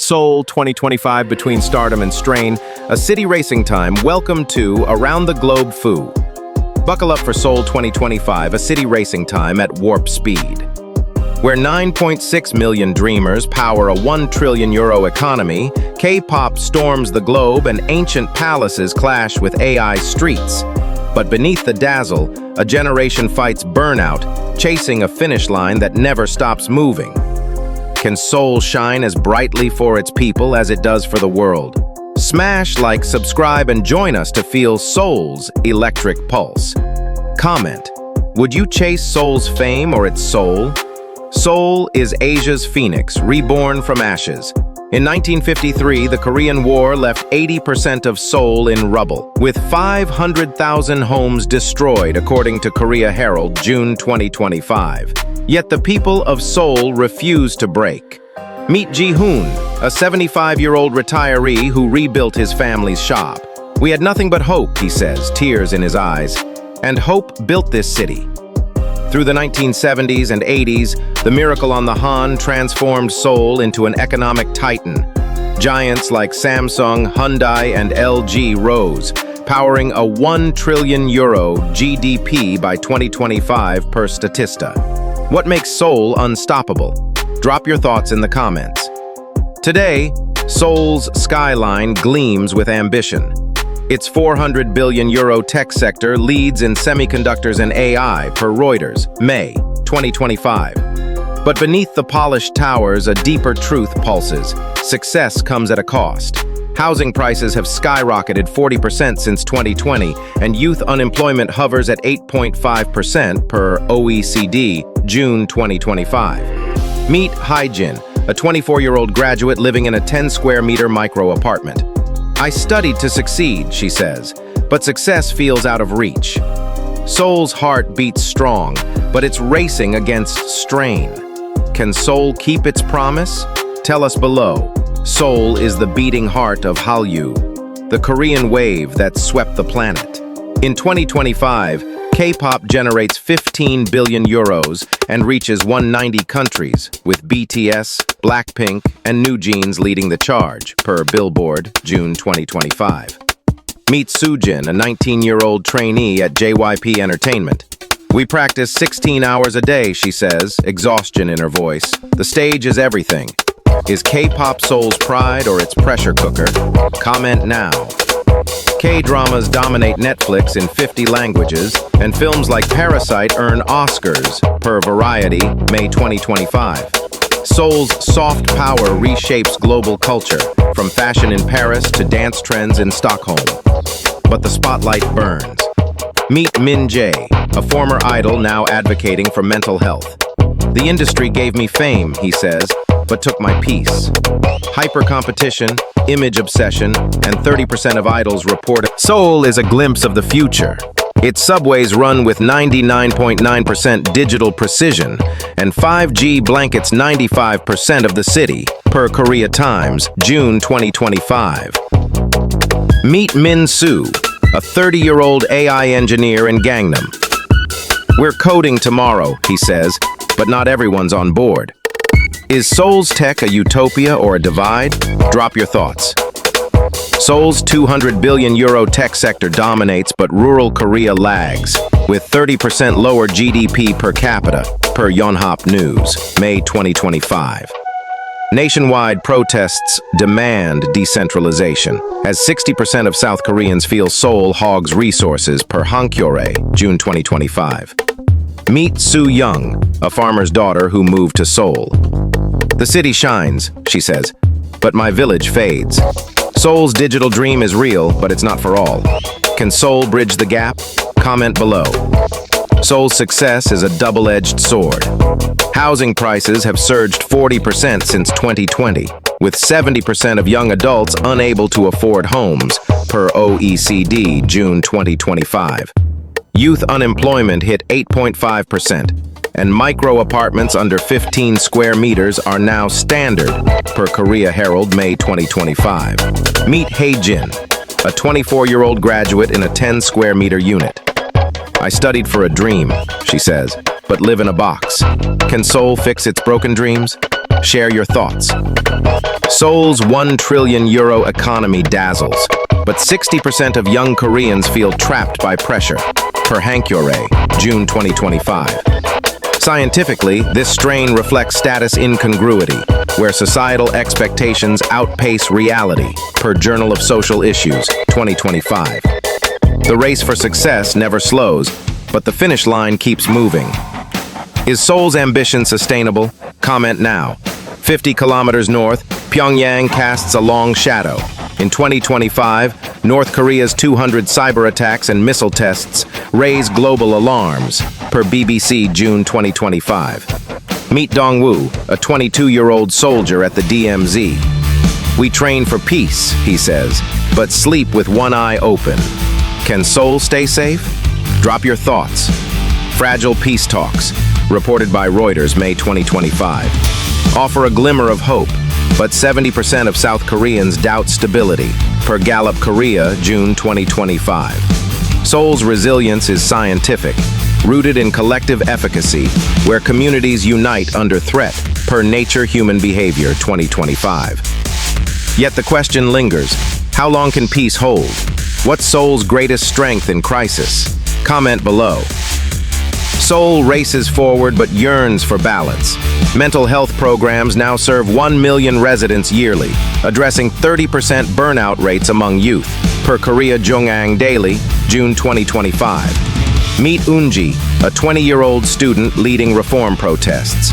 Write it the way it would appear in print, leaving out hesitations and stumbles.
Seoul 2025 between Stardom and Strain, a city racing time. Welcome to Around the Globe Foo. Buckle up for Seoul 2025, a city racing time at warp speed. Where 9.6 million dreamers power a €1 trillion economy, K-pop storms the globe and ancient palaces clash with AI streets. But beneath the dazzle, a generation fights burnout, chasing a finish line that never stops moving. Can Seoul shine as brightly for its people as it does for the world? Smash like, subscribe, and join us to feel Seoul's electric pulse. Comment: would you chase Seoul's fame or its soul? Seoul is Asia's phoenix, reborn from ashes. In 1953, the Korean War left 80% of Seoul in rubble, with 500,000 homes destroyed, according to Korea Herald, June 2025. Yet the people of Seoul refuse to break. Meet Ji-hoon, a 75-year-old retiree who rebuilt his family's shop. "We had nothing but hope," he says, tears in his eyes. And hope built this city. Through the 1970s and 80s, the Miracle on the Han transformed Seoul into an economic titan. Giants like Samsung, Hyundai, and LG rose, powering a €1 trillion GDP by 2025 per Statista. What makes Seoul unstoppable? Drop your thoughts in the comments. Today, Seoul's skyline gleams with ambition. Its €400 billion tech sector leads in semiconductors and AI, per Reuters, May 2025. But beneath the polished towers, a deeper truth pulses. Success comes at a cost. Housing prices have skyrocketed 40% since 2020, and youth unemployment hovers at 8.5% per OECD, June 2025. Meet Hyejin, a 24-year-old graduate living in a 10-square-meter micro-apartment. "I studied to succeed," she says, but success feels out of reach. Seoul's heart beats strong, but it's racing against strain. Can Seoul keep its promise? Tell us below. Seoul is the beating heart of Hallyu, the Korean wave that swept the planet. In 2025, K-pop generates €15 billion and reaches 190 countries, with BTS, Blackpink, and New Jeans leading the charge, per Billboard, June 2025. Meet Soojin, a 19-year-old trainee at JYP Entertainment. "We practice 16 hours a day," she says, exhaustion in her voice. "The stage is everything." Is K-pop Seoul's pride or its pressure cooker? Comment now. K-dramas dominate Netflix in 50 languages, and films like Parasite earn Oscars, per Variety, May 2025. Seoul's soft power reshapes global culture, from fashion in Paris to dance trends in Stockholm. But the spotlight burns. Meet Min Jae, a former idol now advocating for mental health. "The industry gave me fame," he says, "but took my peace." Hyper-competition, image obsession, and 30% of idols report Seoul is a glimpse of the future. Its subways run with 99.9% digital precision, and 5G blankets 95% of the city, per Korea Times, June 2025. Meet Min Soo, a 30-year-old AI engineer in Gangnam. "We're coding tomorrow," he says, but not everyone's on board. Is Seoul's tech a utopia or a divide? Drop your thoughts. Seoul's €200 billion tech sector dominates, but rural Korea lags, with 30% lower GDP per capita, per Yonhap News, May 2025. Nationwide protests demand decentralization, as 60% of South Koreans feel Seoul hogs resources, per Hankyoreh, June 2025. Meet Soo Young, a farmer's daughter who moved to Seoul. "The city shines," she says, "but my village fades." Seoul's digital dream is real, but it's not for all. Can Seoul bridge the gap? Comment below. Seoul's success is a double-edged sword. Housing prices have surged 40% since 2020, with 70% of young adults unable to afford homes, per OECD, June 2025. Youth unemployment hit 8.5%, and micro-apartments under 15 square meters are now standard, per Korea Herald, May 2025. Meet Hyejin, a 24-year-old graduate in a 10-square-meter unit. "I studied for a dream," she says, "but live in a box." Can Seoul fix its broken dreams? Share your thoughts. Seoul's €1 trillion economy dazzles, but 60% of young Koreans feel trapped by pressure, per Hankyoreh, June 2025. Scientifically, this strain reflects status incongruity, where societal expectations outpace reality, per Journal of Social Issues, 2025. The race for success never slows, but the finish line keeps moving. Is Seoul's ambition sustainable? Comment now. 50 kilometers north, Pyongyang casts a long shadow. In 2025, North Korea's 200 cyber attacks and missile tests raise global alarms, per BBC June 2025. Meet Dong-woo, a 22-year-old soldier at the DMZ. "We train for peace," he says, "but sleep with one eye open." Can Seoul stay safe? Drop your thoughts. Fragile peace talks, reported by Reuters, May 2025, offer a glimmer of hope, but 70% of South Koreans doubt stability, per Gallup Korea, June 2025. Seoul's resilience is scientific, rooted in collective efficacy, where communities unite under threat, per Nature Human Behavior, 2025. Yet the question lingers: how long can peace hold? What's Seoul's greatest strength in crisis? Comment below. Seoul races forward but yearns for balance. Mental health programs now serve 1 million residents yearly, addressing 30% burnout rates among youth, per Korea Jungang Daily, June 2025. Meet Unji, a 20-year-old student leading reform protests.